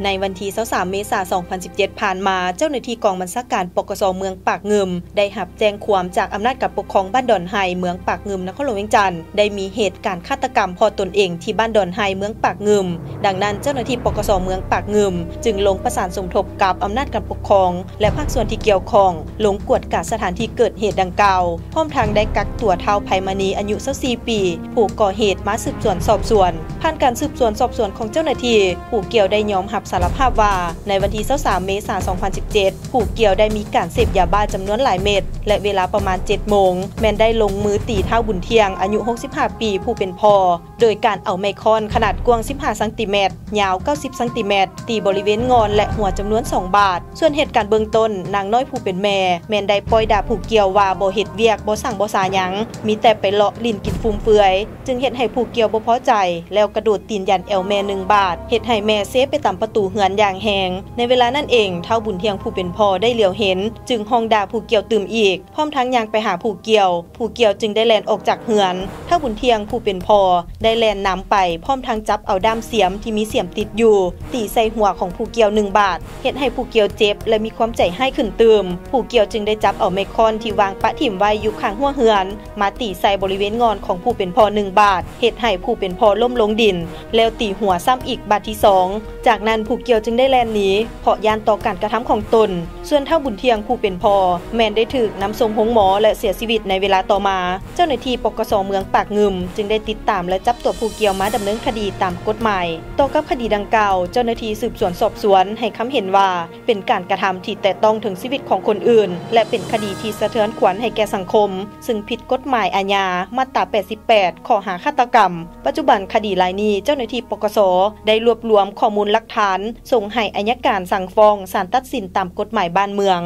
ในวันที่23 เมษายน 2017 ผ่านมาเจ้าหน้าที่กองบัญชาการปกส.เมืองปากงึมได้รับแจ้งความจากอำนาจการปกครองบ้านดอนไฮเมืองปากงึมนครหลวงเวียงจันทน์ได้มีเหตุการณ์ฆาตกรรมพ่อตนเองที่บ้านดอนไฮเมืองปากงึมดังนั้นเจ้าหน้าที่ปกส.เมืองปากงึมจึงลงประสานสมทบกับอำนาจการปกครองและภาคส่วนที่เกี่ยวข้องลงกวดกาสถานที่เกิดเหตุดังกล่าวพร้อมทางได้กักตัวเท้าไพมณีอายุ24 ปีผู้ก่อเหตุมาสืบสวนสอบสวนผ่านการสืบสวนสอบสวนของเจ้าหน้าที่ผู้เกี่ยวได้ยอมรับสารภาพว่าในวันที่23 เมษายน 2017 ผู้เกี่ยวได้มีการเสพยาบ้าจำนวนหลายเม็ดและเวลาประมาณ 7 โมงแม่นได้ลงมือตีเท้าบุญเทียงอายุ65 ปีผู้เป็นพ่อโดยการเอาไมคอนขนาดกว้าง15 ซนเมตรยาว90 ซนเมตรตีบริเวณงอนและหัวจำนวน2 บาทส่วนเหตุการณ์เบื้องต้นนางน้อยผู้เป็นแม่แม่นได้ปล่อยด่าผู้เกี่ยวว่าบ่เฮ็ดเวียกบ่สั่งบ่สาหยังมีแต่ไปเลาะลิ้นกินฟุ่มเฟือยจึงเฮ็ดให้ผู้เกี่ยวบ่พอใจแล้วกระโดดตีนยันแอวแม่1 บาทเฮ็ดให้แม่เซไปตามประตูเฮือนอย่างแหงในเวลานั้นเองเฒ่าบุญเทียงผู้เป็นพ่อได้เหลียวเห็นจึงห้องด่าผู้เกี่ยวตื่มอีกพร้อมทั้งยางไปหาผู้เกี่ยวจึงได้แล่นออกจากเฮือนเฒ่าบุญเทียงผู้เป็นพ่อได้แล่นนำไปพร้อมทั้งจับเอาด้ามเสียมที่มีเสียมติดอยู่ตีใส่หัวของผู้เกี่ยว1 บาทเฮ็ดให้ผู้เกี่ยวเจ็บและมีความใจให้ขึ้นตื่มผู้เกี่ยวจึงได้จับเอาไมคอนที่วางปะถิ่มไว้อยู่ข้างหัวเฮือนมาตีใส่บริเวณงอนของผู้เป็นพ่อ1 บาทเฮ็ดให้ผู้เป็นพ่อล้มลงดินแล้วตีหัวซ้ำอีกบาทที่2จากนั้นผู้เกี่ยวจึงได้แล่นหนีเพราะย่านต่อการกระทำของตนส่วนเฒ่าบุญเทียงผู้เป็นพ่อแม่นได้ถูกนำส่งโรงหมอและเสียชีวิตในเวลาต่อมาเจ้าหน้าที่ปกส.เมืองปากงึมจึงได้ติดตามและจับตัวผู้เกี่ยวมาดำเนินคดีตามกฎหมายต่อกับคดีดังกล่าวเจ้าหน้าที่สืบสวนสอบสวนให้คำเห็นว่าเป็นการกระทำที่แตะต้องถึงชีวิตของคนอื่นและเป็นคดีที่สะเทือนขวัญให้แก่สังคมซึ่งผิดกฎหมายอาญามาตรา 88 ข้อหาฆาตกรรมปัจจุบันคดีรายนี้เจ้าหน้าที่ปกส.ได้รวบรวมข้อมูลหลักฐานส่งให้อัยการสั่งฟ้องศาลตัดสินตามกฎหมายบ้านเมือง